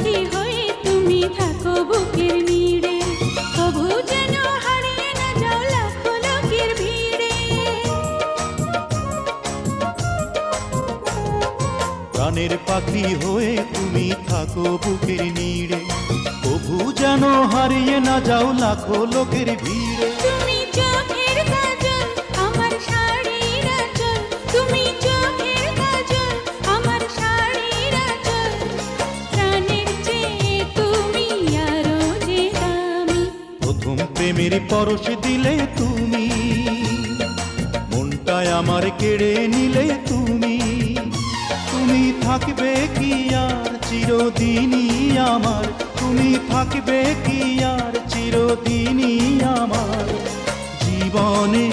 পাখি হয়ে তুমি থাকো বুকের নীড়ে, তবু যেন হারিয়ে না যাও লাখো লোকের ভিড়ে। প্রাণের পাখি হয়ে তুমি থাকো বুকের নীড়ে, তবু যেন হারিয়ে না যাও লাখো লোকের ভিড়ে। তুমি চোখের কাজল আমার শাড়ির আঁচল, তুমি চোখের কাজল আমার শাড়ির আঁচল, প্রাণের চেয়ে তুমি আরো যে দামি। প্রথম প্রেমের পরশ দিলে তুমি, মনটায় আমার কেড়ে নিলে তুমি। তুমি থাকবে কি আর চিরদিনই আমার, তুমি থাকবে কি আর চিরদিনই আমার জীবনে।